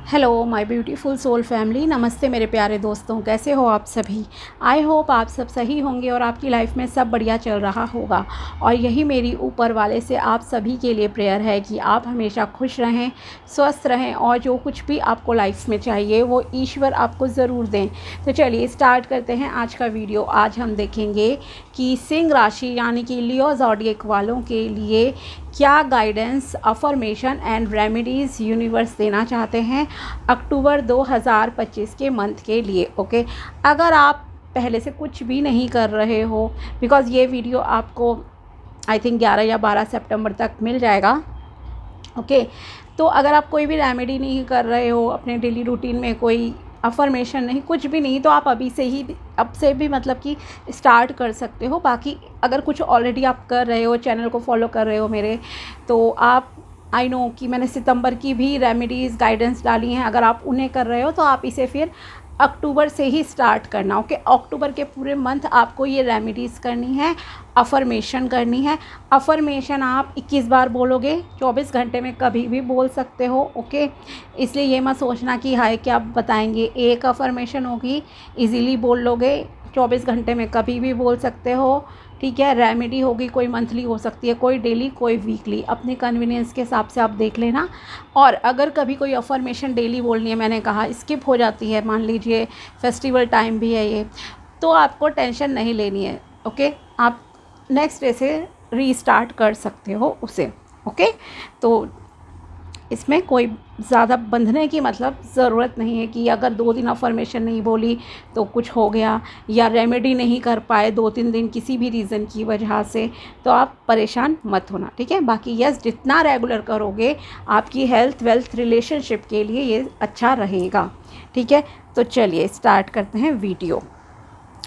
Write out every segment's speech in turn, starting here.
Hello my beautiful soul family, नमस्ते मेरे प्यारे दोस्तों। कैसे हो आप सभी? आई होप आप सब सही होंगे और आपकी लाइफ में सब बढ़िया चल रहा होगा। और यही मेरी ऊपर वाले से आप सभी के लिए प्रेयर है कि आप हमेशा खुश रहें, स्वस्थ रहें और जो कुछ भी आपको लाइफ में चाहिए वो ईश्वर आपको ज़रूर दें। तो चलिए स्टार्ट करते हैं आज का वीडियो। आज हम देखेंगे कि सिंह राशि यानी कि लियो ज़ोडिएक वालों के लिए क्या guidance, affirmation and remedies universe देना चाहते हैं अक्टूबर 2025 के मंथ के लिए। ओके, अगर आप पहले से कुछ भी नहीं कर रहे हो, बिकॉज़ ये वीडियो आपको आई थिंक 11 या 12 सितंबर तक मिल जाएगा। ओके, तो अगर आप कोई भी रेमेडी नहीं कर रहे हो, अपने डेली रूटीन में कोई अफर्मेशन नहीं, कुछ भी नहीं, तो आप अभी से ही अब से भी मतलब कि स्टार्ट कर सकते हो। बाकी अगर कुछ ऑलरेडी आप कर रहे हो, चैनल को फॉलो कर रहे हो मेरे, तो आप आई नो कि मैंने सितंबर की भी रेमेडीज़ गाइडेंस डाली हैं। अगर आप उन्हें कर रहे हो तो आप इसे फिर अक्टूबर से ही स्टार्ट करना। ओके, अक्टूबर के पूरे मंथ आपको ये रेमेडीज़ करनी है, अफर्मेशन करनी है। अफर्मेशन आप 21 बार बोलोगे, 24 घंटे में कभी भी बोल सकते हो। ओके, इसलिए ये मत सोचना कि हाय क्या बताएंगे। एक अफर्मेशन होगी, इजीली बोल लोगे, 24 घंटे में कभी भी बोल सकते हो। ठीक है, रेमेडी होगी, कोई मंथली हो सकती है, कोई डेली, कोई वीकली, अपने कन्वीनियंस के हिसाब से आप देख लेना। और अगर कभी कोई अफर्मेशन डेली बोलनी है, मैंने कहा स्किप हो जाती है, मान लीजिए फेस्टिवल टाइम भी है ये, तो आपको टेंशन नहीं लेनी है। ओके, आप नेक्स्ट डे से रीस्टार्ट कर सकते हो उसे। ओके, तो इसमें कोई ज़्यादा बंधने की मतलब ज़रूरत नहीं है कि अगर 2 दिन अफर्मेशन नहीं बोली तो कुछ हो गया, या रेमेडी नहीं कर पाए 2-3 दिन किसी भी रीज़न की वजह से, तो आप परेशान मत होना। ठीक है, बाकी यस, जितना रेगुलर करोगे आपकी हेल्थ, वेल्थ, रिलेशनशिप के लिए ये अच्छा रहेगा। ठीक है, तो चलिए स्टार्ट करते हैं वीडियो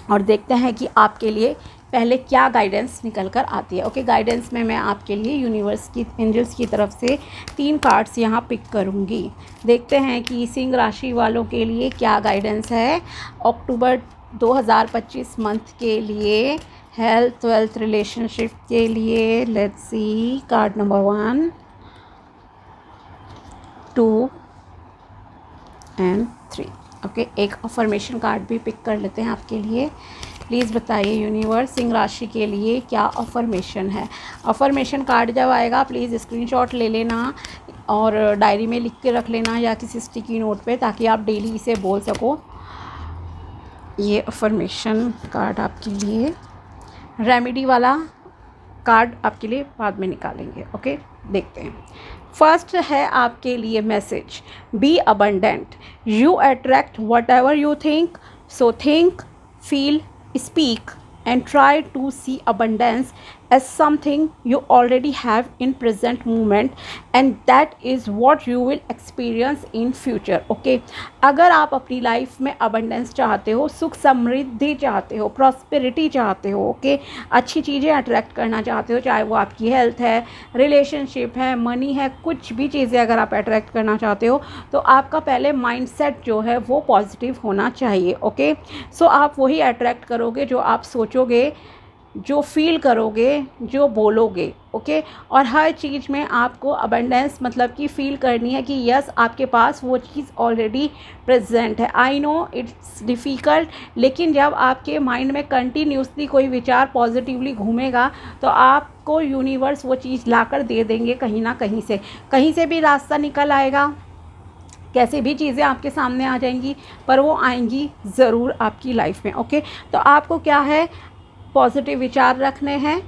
और देखते हैं कि आपके लिए पहले क्या गाइडेंस निकल कर आती है। ओके, गाइडेंस में मैं आपके लिए यूनिवर्स की, एंजल्स की तरफ से 3 कार्ड्स यहाँ पिक करूँगी। देखते हैं कि सिंह राशि वालों के लिए क्या गाइडेंस है अक्टूबर 2025 मंथ के लिए, हेल्थ, वेल्थ, रिलेशनशिप के लिए। Let's see, card number 1, 2 and 3। Okay, एक अफर्मेशन कार्ड भी पिक कर लेते हैं आपके लिए। प्लीज़ बताइए यूनिवर्स, सिंह राशि के लिए क्या अफर्मेशन है। अफर्मेशन कार्ड जब आएगा प्लीज़ स्क्रीनशॉट ले लेना और डायरी में लिख के रख लेना या किसी स्टिकी नोट पे, ताकि आप डेली इसे बोल सको। ये अफर्मेशन कार्ड आपके लिए, रेमेडी वाला कार्ड आपके लिए बाद में निकालेंगे। ओके, देखते हैं। फर्स्ट है आपके लिए message, be abundant, you attract whatever you think, so think, feel, speak and try to see abundance as something you already have in present moment, and that is what you will experience in future. Okay, अगर आप अपनी life में abundance चाहते हो, सुख समृद्धि चाहते हो, prosperity चाहते हो, ओके, अच्छी चीज़ें अट्रैक्ट करना चाहते हो, चाहे वो आपकी हेल्थ है, रिलेशनशिप है, मनी है, कुछ भी चीज़ें अगर आप अट्रैक्ट करना चाहते हो, तो आपका पहले माइंडसेट जो है वो पॉजिटिव होना चाहिए। ओके, सो आप वही अट्रैक्ट करोगे जो आप सोचोगे, जो फील करोगे, जो बोलोगे। ओके, और हर चीज़ में आपको अबंडेंस मतलब कि फ़ील करनी है कि यस, आपके पास वो चीज़ ऑलरेडी प्रेजेंट है। आई नो इट्स डिफ़िकल्ट, लेकिन जब आपके माइंड में कंटिन्यूसली कोई विचार पॉजिटिवली घूमेगा तो आपको यूनिवर्स वो चीज़ लाकर दे देंगे। कहीं से भी रास्ता निकल आएगा, कैसे भी चीज़ें आपके सामने आ जाएंगी, पर वो आएंगी ज़रूर आपकी लाइफ में। ओके, तो आपको क्या है, पॉजिटिव विचार रखने हैं।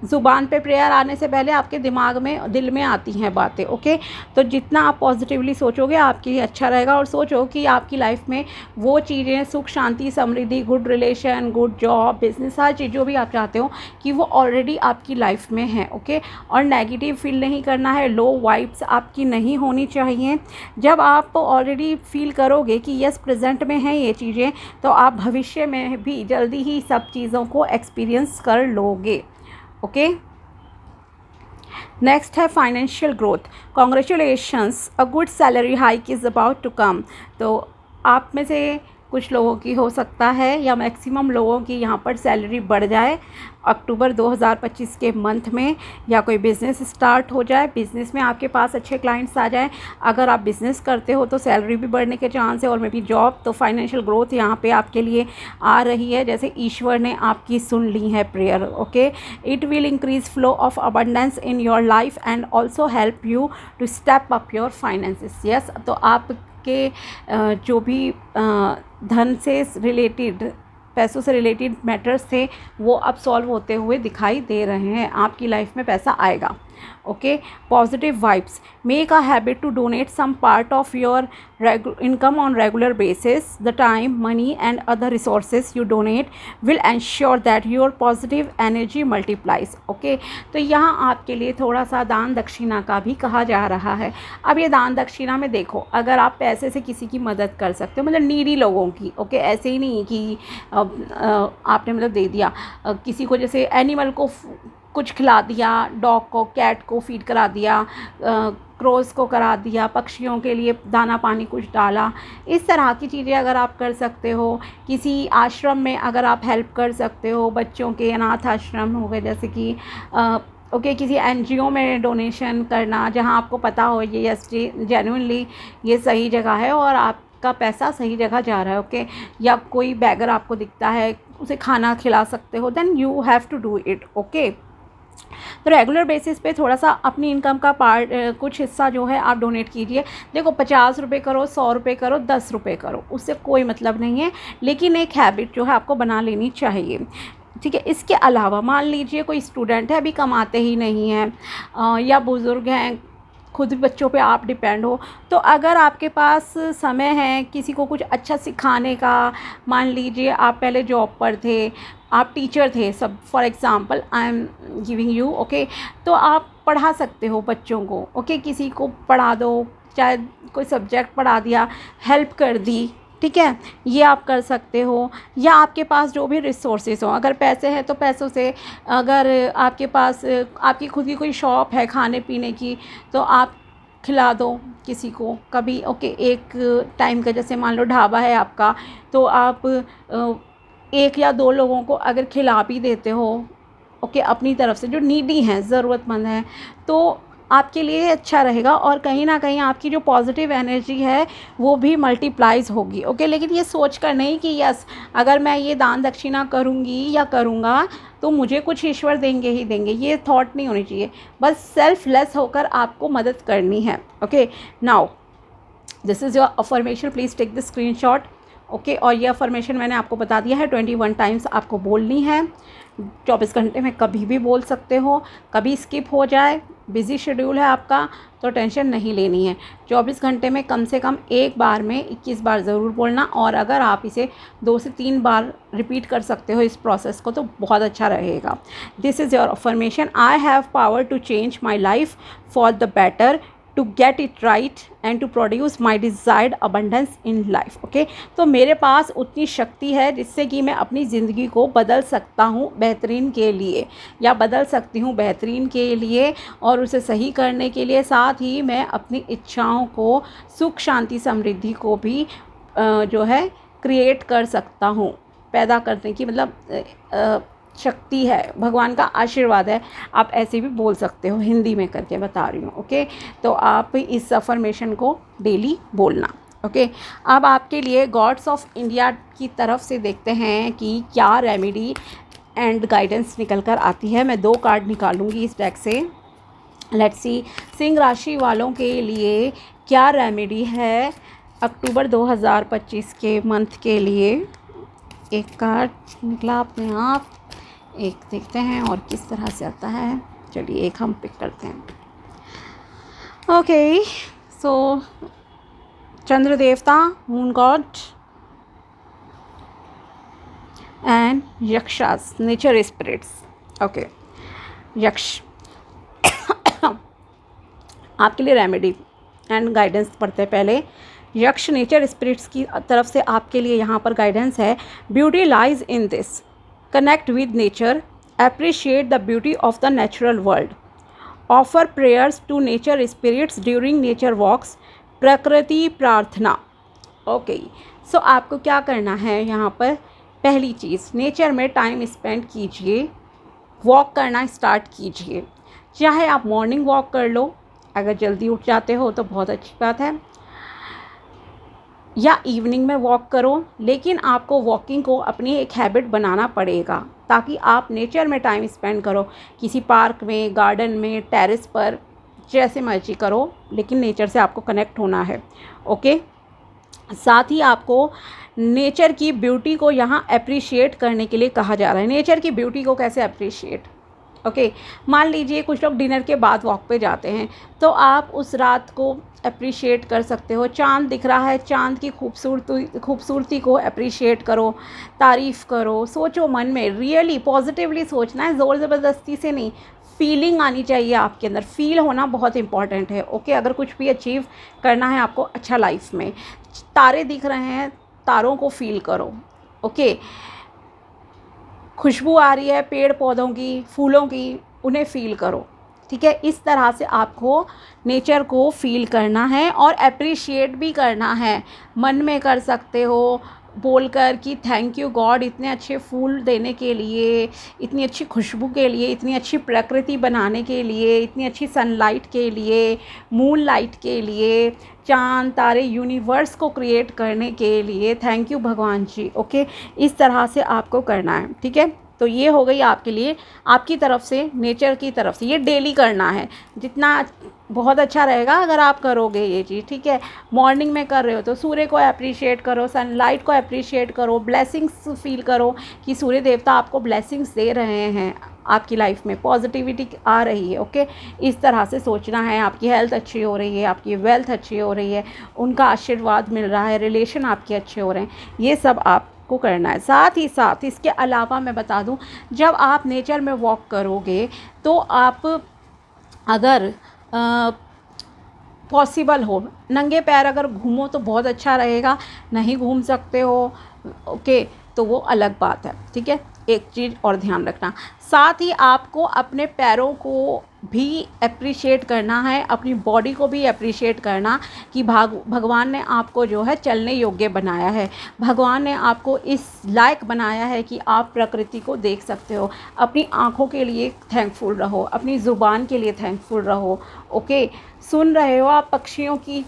ज़ुबान पे प्रेयर आने से पहले आपके दिमाग में, दिल में आती हैं बातें। ओके, तो जितना आप पॉजिटिवली सोचोगे आपके लिए अच्छा रहेगा। और सोचो कि आपकी लाइफ में वो चीज़ें, सुख, शांति, समृद्धि, good relation, good job, business, हर चीज़ जो भी आप चाहते हो कि वो ऑलरेडी आपकी लाइफ में है। ओके, और नेगेटिव फील नहीं करना है, लो वाइब्स आपकी नहीं होनी चाहिए। जब आप ऑलरेडी फील करोगे कि यस प्रेजेंट में है ये चीज़ें, तो आप भविष्य में भी जल्दी ही सब चीज़ों को एक्सपीरियंस कर लोगे। ओके, नेक्स्ट है financial growth, congratulations, a good salary hike is about to come. तो आप में से कुछ लोगों की हो सकता है या मैक्सिमम लोगों की यहाँ पर सैलरी बढ़ जाए अक्टूबर 2025 के मंथ में, या कोई बिज़नेस स्टार्ट हो जाए, बिज़नेस में आपके पास अच्छे क्लाइंट्स आ जाएं। अगर आप बिज़नेस करते हो तो सैलरी भी बढ़ने के चांस है, और मे बी जॉब, तो फाइनेंशियल ग्रोथ यहाँ पे आपके लिए आ रही है, जैसे ईश्वर ने आपकी सुन ली है prayer. Okay, it will increase flow of abundance in your life and also help you to step up your finances. Yes, तो आपके जो भी धन से रिलेटेड, पैसों से रिलेटेड मैटर्स थे, वो अब सॉल्व होते हुए दिखाई दे रहे हैं। आपकी लाइफ में पैसा आएगा। Okay, positive vibes, make a habit to donate some part of your income on regular basis. The time, money and other resources you donate will ensure that your positive energy multiplies. Okay, तो यहाँ आपके लिए थोड़ा सा दान दक्षिणा का भी कहा जा रहा है। अब ये दान दक्षिणा में देखो, अगर आप पैसे से किसी की मदद कर सकते हो, मतलब नीडी लोगों की, ओके, ऐसे ही नहीं कि आपने मतलब दे दिया किसी को, जैसे एनिमल को कुछ खिला दिया, डॉग को, कैट को फीड करा दिया, क्रोस को करा दिया, पक्षियों के लिए दाना पानी कुछ डाला, इस तरह की चीज़ें अगर आप कर सकते हो। किसी आश्रम में अगर आप हेल्प कर सकते हो, बच्चों के अनाथ आश्रम हो गए, जैसे कि ओके, किसी एनजीओ में डोनेशन करना, जहां आपको पता हो ये यस जेन्युइनली ये सही जगह है और आपका पैसा सही जगह जा रहा है। ओके, या कोई बैगर आपको दिखता है, उसे खाना खिला सकते हो, then you have to do it. Okay, तो रेगुलर बेसिस पे थोड़ा सा अपनी इनकम का पार्ट, कुछ हिस्सा जो है आप डोनेट कीजिए। देखो 50 रुपये करो, 100 रुपये करो, 10 रुपये करो, उससे कोई मतलब नहीं है, लेकिन एक हैबिट जो है आपको बना लेनी चाहिए। ठीक है, इसके अलावा मान लीजिए कोई स्टूडेंट है, अभी कमाते ही नहीं है, या बुज़ुर्ग हैं, खुद बच्चों पे आप डिपेंड हो, तो अगर आपके पास समय है किसी को कुछ अच्छा सिखाने का, मान लीजिए आप पहले जॉब पर थे, आप टीचर थे, सब for example I am giving you, okay, तो आप पढ़ा सकते हो बच्चों को। ओके, किसी को पढ़ा दो, चाहे कोई सब्जेक्ट पढ़ा दिया, हेल्प कर दी, ठीक है, ये आप कर सकते हो। या आपके पास जो भी रिसोर्सेज हो, अगर पैसे हैं तो पैसों से, अगर आपके पास आपकी खुद की कोई शॉप है खाने पीने की, तो आप खिला दो किसी को कभी। ओके, एक टाइम का, जैसे मान लो ढाबा है आपका, तो आप 1 या 2 लोगों को अगर खिला भी देते हो, ओके, अपनी तरफ से, जो नीडी हैं, ज़रूरतमंद हैं, तो आपके लिए अच्छा रहेगा, और कहीं ना कहीं आपकी जो पॉजिटिव एनर्जी है वो भी मल्टीप्लाइज होगी। ओके, लेकिन ये सोच कर नहीं कि यस अगर मैं ये दान दक्षिणा करूँगी या करूँगा तो मुझे कुछ ईश्वर देंगे ही देंगे, ये थॉट नहीं होनी चाहिए। बस सेल्फलेस होकर आपको मदद करनी है। Okay, now this is your affirmation, please take the screenshot. Okay, और ये अफर्मेशन मैंने आपको बता दिया है, 21 टाइम्स आपको बोलनी है। 24 घंटे में कभी भी बोल सकते हो, कभी स्किप हो जाए, बिज़ी शेड्यूल है आपका तो टेंशन नहीं लेनी है। 24 घंटे में कम से कम एक बार में 21 बार ज़रूर बोलना, और अगर आप इसे 2 से 3 बार रिपीट कर सकते हो इस प्रोसेस को, तो बहुत अच्छा रहेगा। This is your affirmation, I have power to change my life for the better, to get it right and to produce my desired abundance in life. Okay, तो मेरे पास उतनी शक्ति है जिससे कि मैं अपनी ज़िंदगी को बदल सकता हूँ बेहतरीन के लिए, या बदल सकती हूँ बेहतरीन के लिए, और उसे सही करने के लिए साथ ही मैं अपनी इच्छाओं को, सुख शांति समृद्धि को भी जो है क्रिएट कर सकता हूँ, पैदा करने की मतलब शक्ति है, भगवान का आशीर्वाद है। आप ऐसे भी बोल सकते हो, हिंदी में करके बता रही हूँ। ओके, तो आप इस अफर्मेशन को डेली बोलना। ओके, अब आपके लिए गॉड्स ऑफ इंडिया की तरफ से देखते हैं कि क्या रेमेडी एंड गाइडेंस निकल कर आती है। मैं 2 कार्ड निकालूंगी इस डेक से। लेट्स सी, सिंह राशि वालों के लिए क्या रेमेडी है अक्टूबर 2025 के मंथ के लिए। एक कार्ड निकला अपने आप, एक देखते हैं और किस तरह से आता है। चलिए एक हम पिक करते हैं। ओके, सो चंद्र देवता, moon god and yakshas, nature spirits. Okay, यक्ष आपके लिए रेमेडी एंड गाइडेंस पढ़ते हैं पहले। यक्ष नेचर स्पिरिट्स की तरफ से आपके लिए यहाँ पर गाइडेंस है। Beauty lies in this, connect with nature, appreciate the beauty of the natural world, offer prayers to nature spirits during nature walks, prakriti prarthana, okay, so आपको क्या करना है यहाँ पर, पहली चीज़ नेचर में टाइम स्पेंड कीजिए, वॉक करना स्टार्ट कीजिए। चाहे आप मॉर्निंग वॉक कर लो, अगर जल्दी उठ जाते हो तो बहुत अच्छी बात है, या इवनिंग में वॉक करो, लेकिन आपको वॉकिंग को अपनी एक हैबिट बनाना पड़ेगा ताकि आप नेचर में टाइम स्पेंड करो। किसी पार्क में, गार्डन में, टेरेस पर, जैसे मर्जी करो, लेकिन नेचर से आपको कनेक्ट होना है। ओके, साथ ही आपको नेचर की ब्यूटी को यहाँ अप्रिशिएट करने के लिए कहा जा रहा है। नेचर की ब्यूटी को कैसे अप्रिशिएट, ओके, मान लीजिए कुछ लोग डिनर के बाद वॉक पे जाते हैं, तो आप उस रात को अप्रिशिएट कर सकते हो। चाँद दिख रहा है, चाँद की खूबसूरती को अप्रिशिएट करो, तारीफ़ करो, सोचो मन में, रियली पॉजिटिवली सोचना है, ज़ोर ज़बरदस्ती से नहीं। फीलिंग आनी चाहिए आपके अंदर, फील होना बहुत इंपॉर्टेंट है। ओके, अगर कुछ भी अचीव करना है आपको अच्छा लाइफ में, तारे दिख रहे हैं, तारों को फील करो। ओके, खुशबू आ रही है पेड़ पौधों की, फूलों की, उन्हें फ़ील करो। ठीक है, इस तरह से आपको नेचर को फ़ील करना है और अप्रिशिएट भी करना है। मन में कर सकते हो बोलकर कि थैंक यू गॉड, इतने अच्छे फूल देने के लिए, इतनी अच्छी खुशबू के लिए, इतनी अच्छी प्रकृति बनाने के लिए, इतनी अच्छी सनलाइट के लिए, मून लाइट के लिए, चाँद तारे यूनिवर्स को क्रिएट करने के लिए, थैंक यू भगवान जी। ओके, इस तरह से आपको करना है। ठीक है, तो ये हो गई आपके लिए, आपकी तरफ से, नेचर की तरफ से। ये डेली करना है, जितना बहुत अच्छा रहेगा अगर आप करोगे ये चीज़। ठीक है, मॉर्निंग में कर रहे हो तो सूर्य को अप्रिशिएट करो, सनलाइट को अप्रिशिएट करो, ब्लेसिंग्स फील करो कि सूर्य देवता आपको ब्लेसिंग्स दे रहे हैं, आपकी लाइफ में पॉजिटिविटी आ रही है। ओके, इस तरह से सोचना है। आपकी हेल्थ अच्छी हो रही है, आपकी वेल्थ अच्छी हो रही है, उनका आशीर्वाद मिल रहा है, रिलेशन आपके अच्छे हो रहे हैं, ये सब आपको करना है। साथ ही साथ इसके अलावा मैं बता दूं, जब आप नेचर में वॉक करोगे तो आप, अगर पॉसिबल हो, नंगे पैर अगर घूमो तो बहुत अच्छा रहेगा, नहीं घूम सकते हो ओके, तो वो अलग बात है। ठीक है, एक चीज़ और ध्यान रखना, साथ ही आपको अपने पैरों को भी अप्रिशिएट करना है, अपनी बॉडी को भी अप्रिशिएट करना कि भगवान ने आपको जो है चलने योग्य बनाया है, भगवान ने आपको इस लायक बनाया है कि आप प्रकृति को देख सकते हो। अपनी आँखों के लिए थैंकफुल रहो, अपनी ज़ुबान के लिए थैंकफुल रहो। ओके, सुन रहे हो आप पक्षियों की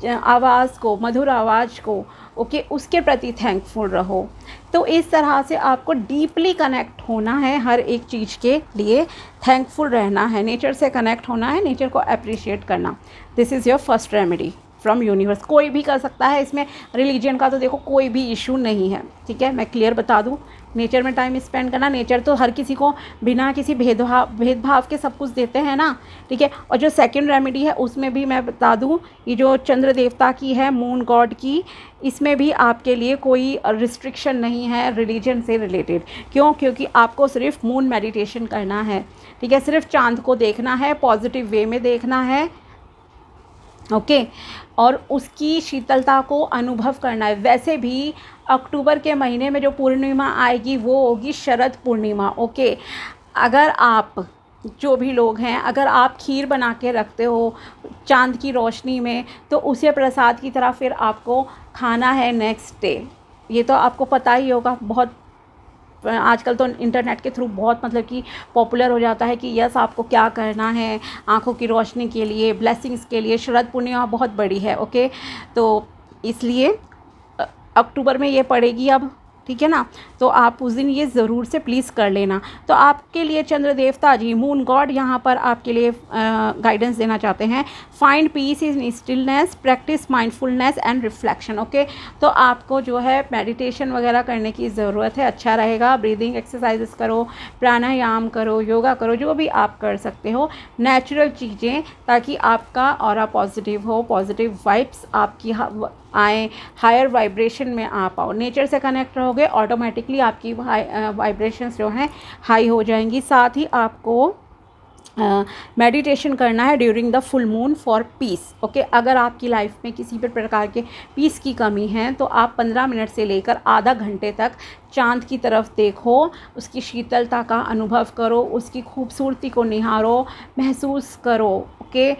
आवाज़ को, मधुर आवाज़ को, ओके, उसके प्रति थैंकफुल रहो। तो इस तरह से आपको डीपली कनेक्ट होना है, हर एक चीज़ के लिए थैंकफुल रहना है, नेचर से कनेक्ट होना है, नेचर को अप्रिशिएट करना। This is your first remedy from universe. कोई भी कर सकता है, इसमें रिलीजन का तो देखो कोई भी इशू नहीं है। ठीक है, मैं क्लियर बता दूं, नेचर में टाइम स्पेंड करना, नेचर तो हर किसी को बिना किसी भेदभाव के सब कुछ देते हैं ना। ठीक है, और जो सेकंड रेमेडी है उसमें भी मैं बता दूं, ये जो चंद्र देवता की है, मून गॉड की, इसमें भी आपके लिए कोई रिस्ट्रिक्शन नहीं है रिलीजन से रिलेटेड। क्यों? क्योंकि आपको सिर्फ मून मेडिटेशन करना है। ठीक है, सिर्फ चांद को देखना है, पॉजिटिव वे में देखना है। ओके, और उसकी शीतलता को अनुभव करना है। वैसे भी अक्टूबर के महीने में जो पूर्णिमा आएगी वो होगी शरद पूर्णिमा। ओके, अगर आप, जो भी लोग हैं, अगर आप खीर बना के रखते हो चांद की रोशनी में, तो उसे प्रसाद की तरह फिर आपको खाना है नेक्स्ट डे। ये तो आपको पता ही होगा, बहुत आजकल तो इंटरनेट के थ्रू बहुत मतलब कि पॉपुलर हो जाता है कि यस आपको क्या करना है आँखों की रोशनी के लिए, ब्लेसिंग्स के लिए। शरद पूर्णिमा बहुत बड़ी है। ओके, तो इसलिए अक्टूबर में ये पड़ेगी अब। ठीक है ना, तो आप उस दिन ये ज़रूर से प्लीज़ कर लेना। तो आपके लिए चंद्र देवता जी, मून गॉड, यहाँ पर आपके लिए गाइडेंस देना चाहते हैं। Find peace in stillness, practice mindfulness and reflection. Okay, तो आपको जो है मेडिटेशन वगैरह करने की ज़रूरत है, अच्छा रहेगा। ब्रीदिंग एक्सरसाइजेस करो, प्राणायाम करो, योगा करो, जो भी आप कर सकते हो, नेचुरल चीज़ें, ताकि आपका ऑरा पॉजिटिव हो, पॉजिटिव वाइब्स आपकी आए, हायर वाइब्रेशन में आप आओ। नेचर से कनेक्ट रहोगे, ऑटोमेटिकली आपकी वाइब्रेशंस जो हैं हाई हो जाएंगी। साथ ही आपको मेडिटेशन करना है during the full moon for piece. Okay, अगर आपकी लाइफ में किसी भी प्रकार के पीस की कमी है तो आप 15 मिनट से लेकर आधा घंटे तक चांद की तरफ देखो, उसकी शीतलता का अनुभव करो, उसकी खूबसूरती को निहारो, महसूस करो। ओके,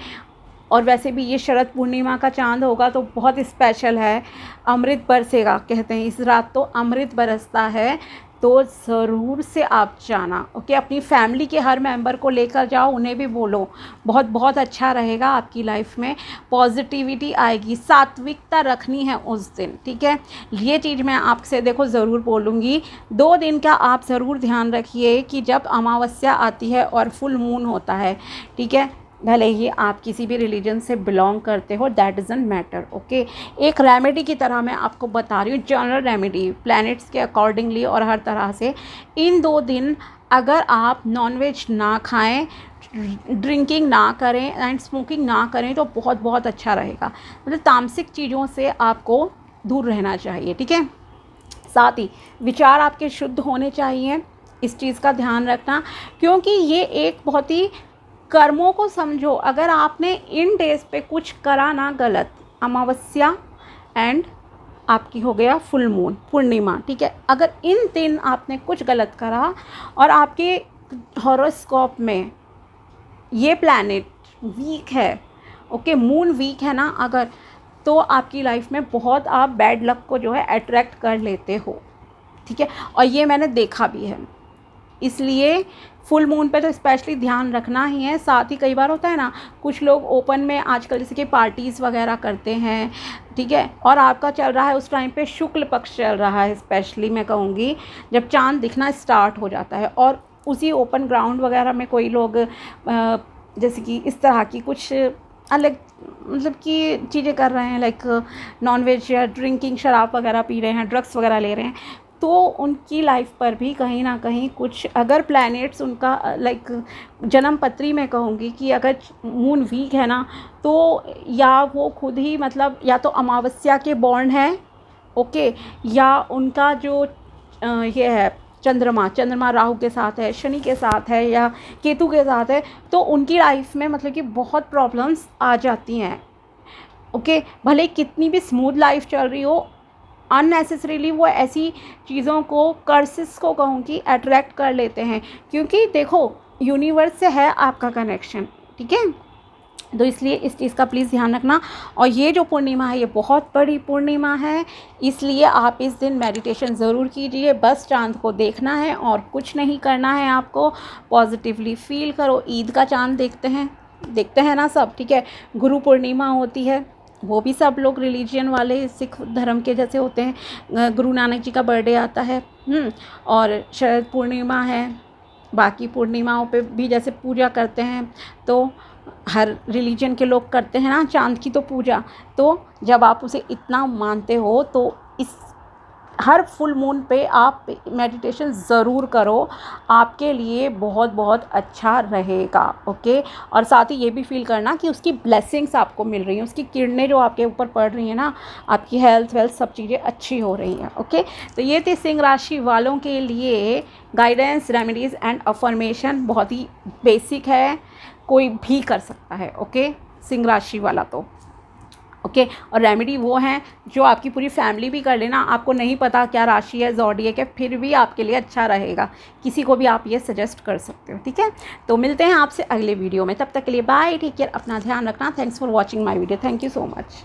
और वैसे भी ये शरद पूर्णिमा का चांद होगा तो बहुत स्पेशल है, अमृत बरसेगा कहते हैं, इस रात तो अमृत बरसता है। तो ज़रूर से आप जाना, ओके। अपनी फैमिली के हर मेंबर को लेकर जाओ, उन्हें भी बोलो, बहुत बहुत अच्छा रहेगा। आपकी लाइफ में पॉजिटिविटी आएगी, सात्विकता रखनी है उस दिन, ठीक है। ये चीज़ मैं आपसे देखो ज़रूर बोलूँगी। 2 दिन का आप ज़रूर ध्यान रखिए कि जब अमावस्या आती है और फुल मून होता है, ठीक है, भले ही आप किसी भी रिलीजन से बिलोंग करते हो, दैट डजंट मैटर, ओके। एक रेमेडी की तरह मैं आपको बता रही हूँ, जनरल रेमेडी प्लैनेट्स के अकॉर्डिंगली और हर तरह से। इन 2 दिन अगर आप नॉनवेज ना खाएं, ड्रिंकिंग ना करें एंड स्मोकिंग ना करें तो बहुत बहुत अच्छा रहेगा। मतलब तामसिक चीज़ों से आपको दूर रहना चाहिए, ठीक है। साथ ही विचार आपके शुद्ध होने चाहिए, इस चीज़ का ध्यान रखना, क्योंकि ये एक बहुत ही कर्मों को समझो। अगर आपने इन डेज पे कुछ करा ना गलत, अमावस्या एंड आपकी हो गया फुल मून पूर्णिमा, ठीक है, अगर इन दिन आपने कुछ गलत करा और आपके हॉरोस्कोप में ये प्लैनेट वीक है, ओके, मून वीक है ना अगर, तो आपकी लाइफ में बहुत आप बैड लक को जो है अट्रैक्ट कर लेते हो, ठीक है। और ये मैंने देखा भी है, इसलिए फुल मून पे तो स्पेशली ध्यान रखना ही है। साथ ही कई बार होता है ना, कुछ लोग ओपन में आजकल जैसे कि पार्टीज़ वगैरह करते हैं, ठीक है, और आपका चल रहा है उस टाइम पे शुक्ल पक्ष चल रहा है, स्पेशली मैं कहूँगी जब चांद दिखना स्टार्ट हो जाता है, और उसी ओपन ग्राउंड वगैरह में कोई लोग जैसे कि इस तरह की कुछ अलग मतलब कि चीज़ें कर रहे हैं, लाइक नॉनवेज या ड्रिंकिंग, शराब वगैरह पी रहे हैं, ड्रग्स वगैरह ले रहे हैं, तो उनकी लाइफ पर भी कहीं ना कहीं कुछ अगर प्लैनेट्स उनका लाइक जन्म पत्री में कहूँगी कि अगर मून वीक है ना, तो या वो खुद ही मतलब या तो अमावस्या के बॉर्न है, ओके, या उनका जो ये है चंद्रमा राहु के साथ है, शनि के साथ है या केतु के साथ है, तो उनकी लाइफ में मतलब कि बहुत प्रॉब्लम्स आ जाती हैं, ओके। भले कितनी भी स्मूथ लाइफ चल रही हो, अननेसेसरीली वो ऐसी चीज़ों को, कर्सेस को कहूँगी, अट्रैक्ट कर लेते हैं, क्योंकि देखो यूनिवर्स से है आपका कनेक्शन, ठीक है। तो इसलिए इस चीज़ का प्लीज़ ध्यान रखना। और ये जो पूर्णिमा है ये बहुत बड़ी पूर्णिमा है, इसलिए आप इस दिन मेडिटेशन ज़रूर कीजिए। बस चांद को देखना है और कुछ नहीं करना है आपको, पॉजिटिवली फील करो। ईद का चांद देखते हैं ना सब, ठीक है। गुरु पूर्णिमा होती है, वो भी सब लोग रिलीजन वाले सिख धर्म के जैसे होते हैं, गुरु नानक जी का बर्थडे आता है, और शरद पूर्णिमा है, बाकी पूर्णिमाओं पे भी जैसे पूजा करते हैं, तो हर रिलीजन के लोग करते हैं ना चांद की तो पूजा। तो जब आप उसे इतना मानते हो तो इस हर फुल मून पे आप मेडिटेशन ज़रूर करो, आपके लिए बहुत बहुत अच्छा रहेगा, ओके। और साथ ही ये भी फील करना कि उसकी ब्लेसिंग्स आपको मिल रही हैं, उसकी किरणें जो आपके ऊपर पड़ रही हैं ना, आपकी हेल्थ वेल्थ सब चीज़ें अच्छी हो रही हैं, ओके। तो ये थे सिंह राशि वालों के लिए गाइडेंस, रेमेडीज़ एंड अफर्मेशन। बहुत ही बेसिक है, कोई भी कर सकता है, ओके, सिंह राशि वाला तो, ओके। और रेमेडी वो हैं जो आपकी पूरी फैमिली भी कर लेना। आपको नहीं पता क्या राशि है, ज़ोडिएक है, फिर भी आपके लिए अच्छा रहेगा, किसी को भी आप ये सजेस्ट कर सकते हो, ठीक है। तो मिलते हैं आपसे अगले वीडियो में, तब तक के लिए बाय, टेक केयर, अपना ध्यान रखना। Thanks for watching my video, thank you so much.